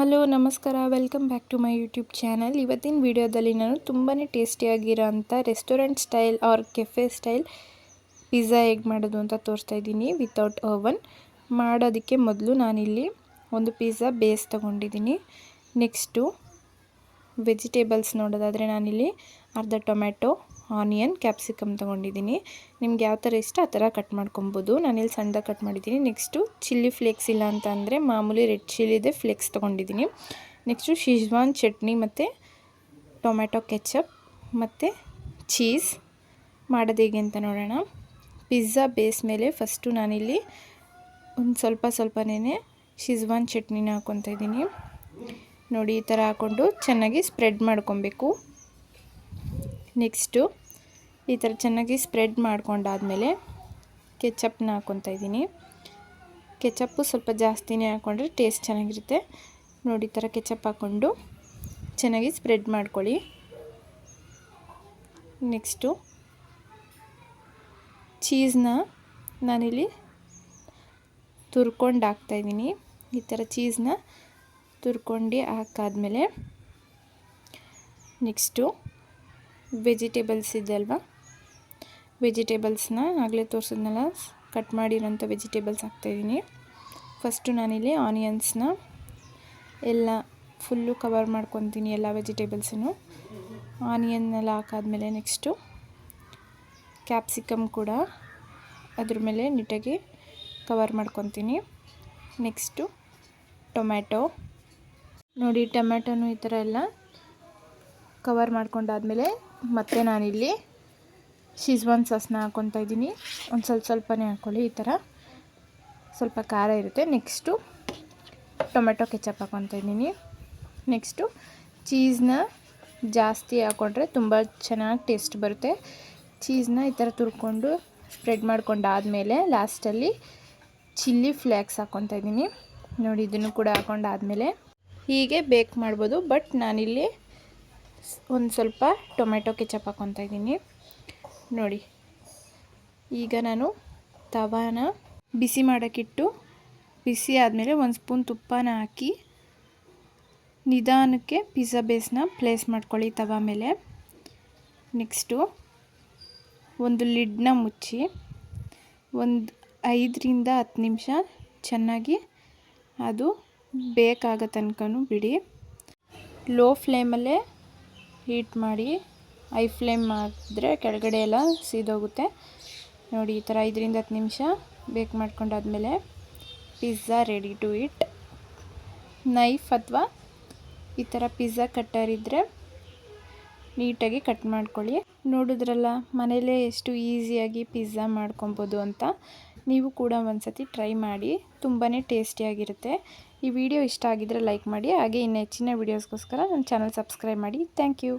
Hello ನಮಸ್ಕಾರ, welcome back to my YouTube channel. ಇವತ್ತಿನ ವಿಡಿಯೋದಲ್ಲಿ ನಾನು ತುಂಬಾ ಟೇಸ್ಟಿಯಾಗಿರೋಂಥ restaurant style or cafe style pizza ಹೇಗೆ ಮಾಡೋದು ಅಂತ ತೋರಿಸ್ತಾ ಇದ್ದೀನಿ ವಿತೌಟ್ ಓವನ್. ಮಾಡೋದಕ್ಕೆ ಮೊದಲು ನಾನಿಲ್ಲಿ ಒಂದು ಪಿಜ್ಜಾ ಬೇಸ್ ತೊಗೊಂಡಿದ್ದೀನಿ. ನೆಕ್ಸ್ಟು ವೆಜಿಟೇಬಲ್ಸ್ ನೋಡೋದಾದರೆ ನಾನಿಲ್ಲಿ ಅರ್ಧ ಟೊಮ್ಯಾಟೊ, ಆನಿಯನ್, ಕ್ಯಾಪ್ಸಿಕಮ್ ತೊಗೊಂಡಿದ್ದೀನಿ. ನಿಮ್ಗೆ ಯಾವ ಥರ ಇಷ್ಟ ಆ ಥರ ಕಟ್ ಮಾಡ್ಕೊಬೋದು. ನಾನಿಲ್ಲಿ ಸಣ್ಣದಾಗಿ ಕಟ್ ಮಾಡಿದ್ದೀನಿ. ನೆಕ್ಸ್ಟು ಚಿಲ್ಲಿ ಫ್ಲೇಕ್ಸ್ ಇಲ್ಲ ಅಂತ ಅಂದರೆ ಮಾಮೂಲಿ ರೆಡ್ ಚಿಲ್ಲಿದೆ ಫ್ಲೇಕ್ಸ್ ತೊಗೊಂಡಿದ್ದೀನಿ. ನೆಕ್ಸ್ಟು ಶಿಜ್ವಾನ್ ಚಟ್ನಿ ಮತ್ತು ಟೊಮ್ಯಾಟೊ ಕೆಚಪ್ ಮತ್ತು ಚೀಸ್. ಮಾಡೋದು ಹೇಗೆ ಅಂತ ನೋಡೋಣ. ಪಿಜ್ಜಾ ಬೇಸ್ ಮೇಲೆ ಫಸ್ಟು ನಾನಿಲ್ಲಿ ಒಂದು ಸ್ವಲ್ಪನೇ ಶಿಜ್ವಾನ್ ಚಟ್ನಿನ ಹಾಕ್ಕೊತಾ ಇದ್ದೀನಿ. ನೋಡಿ, ಈ ಥರ ಹಾಕ್ಕೊಂಡು ಚೆನ್ನಾಗಿ ಸ್ಪ್ರೆಡ್ ಮಾಡ್ಕೊಬೇಕು. ನೆಕ್ಸ್ಟು ಈ ಥರ ಚೆನ್ನಾಗಿ ಸ್ಪ್ರೆಡ್ ಮಾಡ್ಕೊಂಡಾದಮೇಲೆ ಕೆಚಪ್ನ ಹಾಕ್ಕೊತಾ ಇದ್ದೀನಿ. ಕೆಚಪ್ಪು ಸ್ವಲ್ಪ ಜಾಸ್ತಿನೇ ಹಾಕ್ಕೊಂಡ್ರೆ ಟೇಸ್ಟ್ ಚೆನ್ನಾಗಿರುತ್ತೆ. ನೋಡಿ, ಈ ಥರ ಕೆಚಪ್ ಹಾಕ್ಕೊಂಡು ಚೆನ್ನಾಗಿ ಸ್ಪ್ರೆಡ್ ಮಾಡ್ಕೊಳ್ಳಿ. ನೆಕ್ಸ್ಟು ಚೀಸ್ನ ನಾನಿಲ್ಲಿ ತುರ್ಕೊಂಡು ಹಾಕ್ತಾಯಿದ್ದೀನಿ. ಈ ಥರ ಚೀಸ್ನ ತುರ್ಕೊಂಡು ಹಾಕಾದ್ಮೇಲೆ ನೆಕ್ಸ್ಟು ವೆಜಿಟೇಬಲ್ಸ್ ಇದೆ ಅಲ್ವಾ, ವೆಜಿಟೇಬಲ್ಸ್ನ ಆಗಲೇ ತೋರಿಸಿದ್ನಲ್ಲ ಕಟ್ ಮಾಡಿರೋಂಥ ವೆಜಿಟೇಬಲ್ಸ್ ಹಾಕ್ತಾಯಿದ್ದೀನಿ. ಫಸ್ಟು ನಾನಿಲ್ಲಿ ಆನಿಯನ್ಸ್ನ ಎಲ್ಲ ಫುಲ್ಲು ಕವರ್ ಮಾಡ್ಕೊತೀನಿ, ಎಲ್ಲ ವೆಜಿಟೇಬಲ್ಸನ್ನು. ಆನಿಯನ್ನೆಲ್ಲ ಹಾಕಾದ್ಮೇಲೆ ನೆಕ್ಸ್ಟು ಕ್ಯಾಪ್ಸಿಕಮ್ ಕೂಡ ಅದ್ರ ಮೇಲೆ ನೀಟಾಗಿ ಕವರ್ ಮಾಡ್ಕೊತೀನಿ. Next tomato. ನೋಡಿ, ಟೊಮ್ಯಾಟೊನು ಈ ಥರ ಎಲ್ಲ ಕವರ್ ಮಾಡ್ಕೊಂಡಾದ್ಮೇಲೆ ಮತ್ತೆ ನಾನಿಲ್ಲಿ ಶಿಜ್ವಾನ್ ಸಾಸ್ನ ಹಾಕ್ಕೊತಾ ಇದ್ದೀನಿ. ಒಂದು ಸ್ವಲ್ಪನೇ ಹಾಕ್ಕೊಳ್ಳಿ, ಈ ಥರ ಸ್ವಲ್ಪ ಖಾರ ಇರುತ್ತೆ. ನೆಕ್ಸ್ಟು ಟೊಮೆಟೊ ಕೆಚಪ್ ಹಾಕ್ಕೊತಾ ಇದ್ದೀನಿ. ನೆಕ್ಸ್ಟು ಚೀಸ್ನ ಜಾಸ್ತಿ ಹಾಕ್ಕೊಂಡ್ರೆ ತುಂಬ ಚೆನ್ನಾಗಿ ಟೇಸ್ಟ್ ಬರುತ್ತೆ. ಚೀಸ್ನ ಈ ಥರ ತುರ್ಕೊಂಡು ಸ್ಪ್ರೆಡ್ ಮಾಡ್ಕೊಂಡಾದಮೇಲೆ ಲಾಸ್ಟಲ್ಲಿ ಚಿಲ್ಲಿ ಫ್ಲೇಕ್ಸ್ ಹಾಕ್ಕೊತಾ ಇದ್ದೀನಿ. ನೋಡಿ, ಇದನ್ನು ಕೂಡ ಹಾಕ್ಕೊಂಡಾದಮೇಲೆ ಹೀಗೆ ಬೇಕ್ ಮಾಡ್ಬೋದು. ಬಟ್ ನಾನಿಲ್ಲಿ ಒಂದು ಸ್ವಲ್ಪ ಟೊಮೆಟೊ ಕೆಚಪ್ ಹಾಕ್ಕೊತಾ ಇದ್ದೀನಿ. ನೋಡಿ, ಈಗ ನಾನು ತವಾನ ಬಿಸಿ ಮಾಡೋಕ್ಕಿಟ್ಟು ಬಿಸಿ ಆದಮೇಲೆ ಒಂದು ಸ್ಪೂನ್ ತುಪ್ಪನ ಹಾಕಿ ನಿಧಾನಕ್ಕೆ ಪಿಜ್ಜಾ ಬೇಸ್ನ ಪ್ಲೇಸ್ ಮಾಡ್ಕೊಳ್ಳಿ ತವಾ ಮೇಲೆ. ನೆಕ್ಸ್ಟು ಒಂದು ಲಿಡ್ನ ಮುಚ್ಚಿ ಒಂದು 5ರಿಂದ 10 ನಿಮಿಷ ಚೆನ್ನಾಗಿ ಅದು ಬೇಕಾಗೋ ತನಕನೂ ಬಿಡಿ. ಲೋ ಫ್ಲೇಮಲ್ಲೇ ಹೀಟ್ ಮಾಡಿ. ಹೈ ಫ್ಲೇಮ್ ಮಾಡಿದ್ರೆ ಕೆಳಗಡೆ ಎಲ್ಲ ಸೀದೋಗುತ್ತೆ. ನೋಡಿ, ಈ ಥರ 5ರಿಂದ 10 ನಿಮಿಷ ಬೇಕ್ ಮಾಡ್ಕೊಂಡಾದ್ಮೇಲೆ pizza ready to eat. Knife ಅಥವಾ ಈ ಥರ ಪಿಜ್ಜಾ ಕಟ್ಟರ್ ಇದ್ದರೆ ನೀಟಾಗಿ ಕಟ್ ಮಾಡ್ಕೊಳ್ಳಿ. ನೋಡಿದ್ರಲ್ಲ, ಮನೇಲೇ ಎಷ್ಟು ಈಸಿಯಾಗಿ ಪಿಜ್ಜಾ ಮಾಡ್ಕೊಬೋದು ಅಂತ. ನೀವು ಕೂಡ ಒಂದ್ಸತಿ ಟ್ರೈ ಮಾಡಿ, ತುಂಬಾ ಟೇಸ್ಟಿಯಾಗಿರುತ್ತೆ. ಈ ವಿಡಿಯೋ ಇಷ್ಟ ಆಗಿದ್ದರೆ ಲೈಕ್ ಮಾಡಿ. ಹಾಗೆ ಇನ್ನು ಹೆಚ್ಚಿನ ವೀಡಿಯೋಸ್ಗೋಸ್ಕರ ನನ್ನ ಚಾನಲ್ ಸಬ್ಸ್ಕ್ರೈಬ್ ಮಾಡಿ. Thank you.